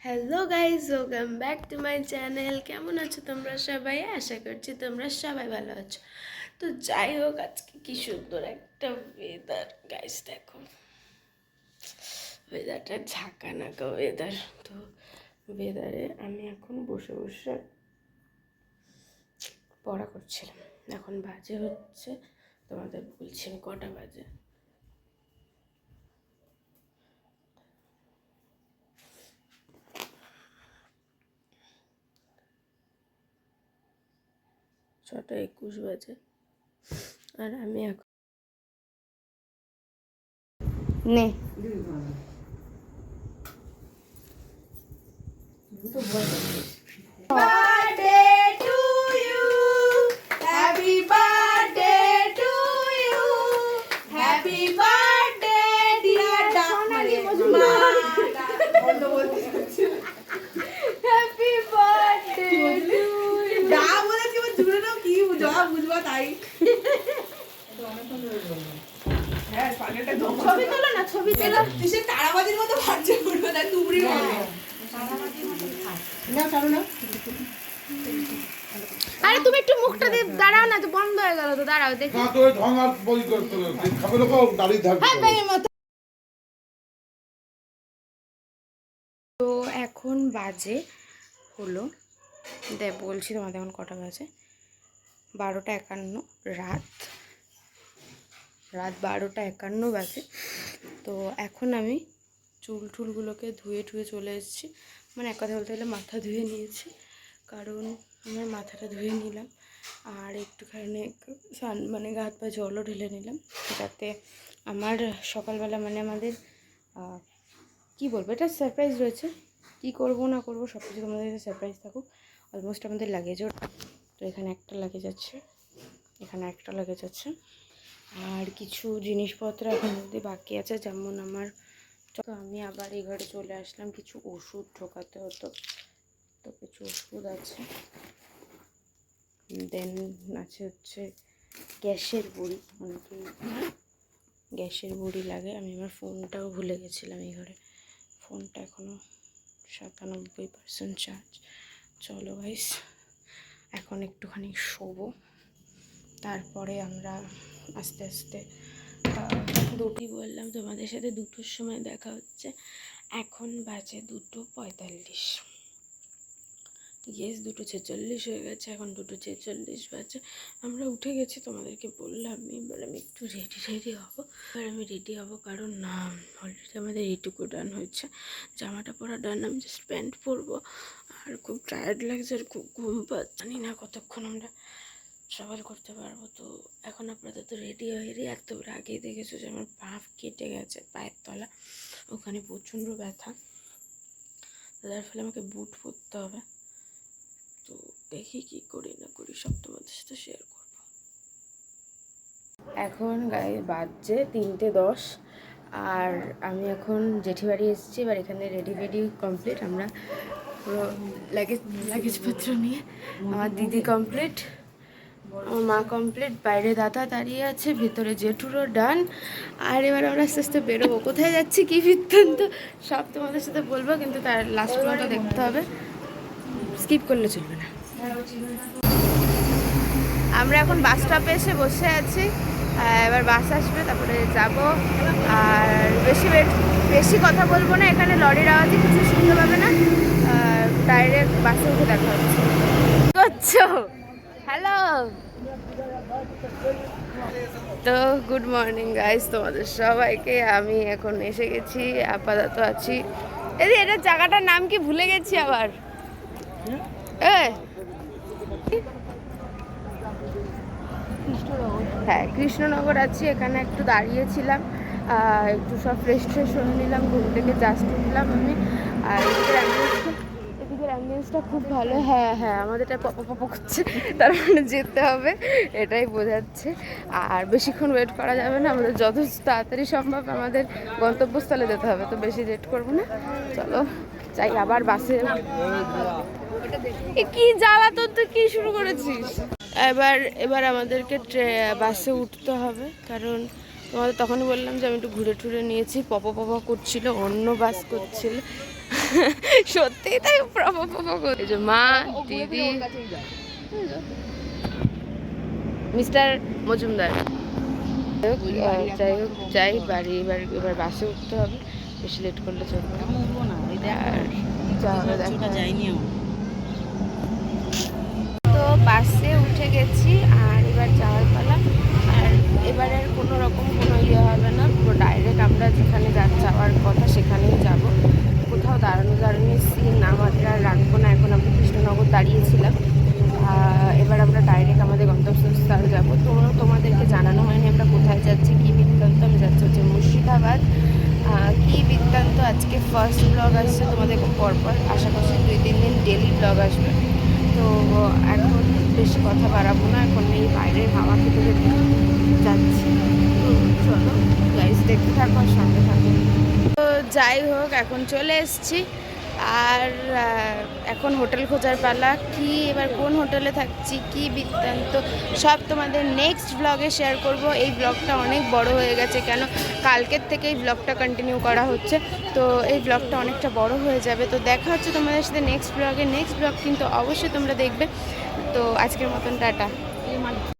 Hello guys, welcome back to my channel. কেমন আছো তোমরা সবাই? আশা করছি তোমরা সবাই ভালো আছো। তো যাই হোক, আজকে কি সুন্দর একটা ওয়েদার গাইজ, দেখো ওয়েদারটা ঝাঁকানাকা ওয়েদার। তো ওয়েদারে আমি এখন বসে বসে পড়া করছিলাম। এখন বাজে হচ্ছে, তোমাদের বলছি আমি কটা বাজে। ছটা 21 বাজে। আর আমি এখন নে Birthday to you. Happy birthday to you. Happy birthday dear Sonali Majumdar. Happy birthday to you. যা বলেছি ও জুড়ে নাও, কি যা বুঝবা তাই। হ্যাঁ, পাগলটা ছবি তোলো না, ছবি তোলো। তুই তারাবাজির মতো ভাঁজে উঠবে না, তুবড়ির মতো। আরে তুমি একটু মুখটা দিয়ে দাঁড়াও না, তো বন্ধ হয়ে গেল। তো দাঁড়াও দেখি। না তো ঢং আর বই করতে হবে, খাবে লোক দাঁড়িয়ে থাকবে। তো এখন বাজে হলো, বলছি তোমাদের এখন কটা বাজে, 12:51 রাত 12:51 বাজে। তো এখন আমি চুলগুলোকে ধুয়ে চলে এসেছি। মানে এক কথা বলতে গেলে মাথা ধুয়ে নিয়েছি, কারণ আমার মাথাটা ধুয়ে নিলাম আর একটুখানি মানে গা হাত পা জলও ঢেলে নিলাম, যাতে আমার সকালবেলা মানে আমাদের কি বলবো, এটা সারপ্রাইজ রয়েছে। কি করব না করব সব কিছু তোমাদের কাছে সারপ্রাইজ থাকুক। অলমোস্ট আমাদের লাগেজও, তো এখানে একটা লাগেজ আছে, এখানে একটা লাগেজ আছে, আর কিছু জিনিসপত্র এখন অবধি বাকি আছে, যেমন আমার। তো আমি আবার এই ঘরে চলে আসলাম, কিছু ওষুধ ঢোকাতে হতো, তো কিছু ওষুধ আছে। দেন আছে হচ্ছে গ্যাসের বড়ি, অনেকে গ্যাসের বড়ি লাগে। আমি আমার ফোনটাও ভুলে গেছিলাম এই ঘরে, ফোনটা এখনও 97% চার্জ। চলো গাইস, এখন একটুখানি শোবো, তারপরে আমরা আস্তে আস্তে দুটি বললাম তোমাদের সাথে 2টোর সময় দেখা হচ্ছে। এখন বাজে 2:45। ইয়েস, 2:46 হয়ে গেছে, এখন 2:46 বাজে। আমরা উঠে গেছি, তোমাদেরকে বললাম। এবার আমি একটু রেডি হবো। এবার আমি রেডি হবো, কারণ না অলরেডি আমাদের এইটুকু ডান হয়েছে, জামাটা পরা ডান। আমি জাস্ট প্যান্ট পরবো, আর খুব টায়ার্ড লাগছে আর খুব ঘুম পাচ্ছে। জানি না কতক্ষণ আমরা ট্রাভেল করতে পারবো। তো এখন আপাতত রেডি হয়ে আর তোমরা আগেই দেখেছো যে আমার পা কেটে গেছে, পায়ের তলা ওখানে প্রচণ্ড ব্যথা, তার ফলে আমাকে বুট পরতে হবে। তো দেখি কি করি না করি, সব তোমাদের সাথে শেয়ার করবো। এখন গায়ে বাজছে 3:10, আর আমি এখন জেঠি বাড়ি এসেছি। এবার এখানে রেডি কমপ্লিট, আমরা পুরো লাগেজপত্র নিয়ে। আমার দিদি কমপ্লিট, আমার মা কমপ্লিট, বাইরে দাদা দাঁড়িয়ে আছে, ভেতরে জেঠুরও ডান। আর এবার আমরা আস্তে আস্তে বেরোবো। কোথায় যাচ্ছি, কী বৃত্তান্ত সব তোমাদের সাথে বলবো, কিন্তু তার লাস্ট পর্যন্ত দেখতে হবে, স্কিপ করলে চলবে না। আমরা এখন বাস স্টপে এসে বসে আছি, এবার বাস আসবে, তারপরে যাব। আর বেশি কথা বলবো না, এখানে লরির আওয়াজে কিছু শুনতে পাবে না, ডাইরেক্ট বাসে উঠে দেখা হচ্ছে। করছো হ্যালো, তো গুড মর্নিং গাইস তোমাদের সবাইকে। আমি এখন এসে গেছি, আপাতত আছি এটার জায়গাটার নাম কি ভুলে গেছি আবার। হ্যাঁ, কৃষ্ণনগর আছি। এখানে একটু দাঁড়িয়েছিলাম, একটু সব ফ্রেশ হয়ে নিলাম, ঘুম থেকে জাস্ট উঠলাম আমি। আর এদিকের অ্যাম্বিয়েন্সটা খুব ভালো। হ্যাঁ, আমাদেরটা পপ করছে, তার মানে যেতে হবে, এটাই বোঝাচ্ছে। আর বেশিক্ষণ ওয়েট করা যাবে না, আমাদের যত তাড়াতাড়ি সম্ভব আমাদের গন্তব্যস্থলে যেতে হবে। তো বেশি লেট করবো না, চলো যাই। আবার বাসে কি জ্বালাতন, তুই কি শুরু করেছিস? এবার আমাদেরকে বাসে উঠতে হবে, কারণ তোমাদের তখনই বললাম যে আমি একটু ঘুরে নিয়েছি। পপ করছিল, অন্য বাস করছিল। সত্যিই তাই এই যে মা দিদি মিস্টার মজুমদার। যাই হোক যাই বাড়ি এবার বাসে উঠতে হবে, বেশি লেট করলে চলবে না। আর যা হবে দেখা যায়নি। তো বাসে উঠে গেছি আর এবার যাওয়ার পালা। আর এবারে কোনো রকম কোনো ইয়ে হবে না, পুরো ডাইরেক্ট আমরা যেখানে যাওয়ার কথা সেখানেই যাব। কোথাও দাঁড়ানোর সিন আমাদের আর রাখবো না। এখন আমরা কৃষ্ণনগর দাঁড়িয়েছিলাম, এবার আমরা ডাইরেক্ট আমাদের গন্তব্যস্থল যাব। তোমাদেরকে জানানো হয়নি আমরা কোথায় যাচ্ছি, কী বৃত্তান্ত। আমি যাচ্ছি হচ্ছে মুর্শিদাবাদ। কী বৃত্তান্ত আজকে ফার্স্ট ব্লগ আসছে, তোমাদের পরপর আশা করছি 2-3 দিন ডেলি ব্লগ আসবে। তো এখন বেশি কথা বাড়াবো না, এখন এই বাইরের হাওয়া খেতে খেতে যাচ্ছি। তো চলো গাইস, দেখতে থাকো আর সঙ্গে থাকো। তো যাই হোক এখন চলে এসেছি আর এখন হোটেল খোঁজার পালা। কি এবার কোন হোটেলে থাকছি, কি বৃত্তান্ত সব তোমাদের নেক্সট ব্লগে শেয়ার করব। এই ব্লগটা অনেক বড় হয়ে গেছে, কেন কালকের থেকে এই ব্লগটা কন্টিনিউ করা হচ্ছে, তো এই ব্লগটা অনেকটা বড় হয়ে যাবে। তো দেখা হচ্ছে তোমাদের সাথে নেক্সট ব্লগে। নেক্সট ব্লগ কিন্তু অবশ্যই তোমরা দেখবে। তো আজকের মতন টাটা।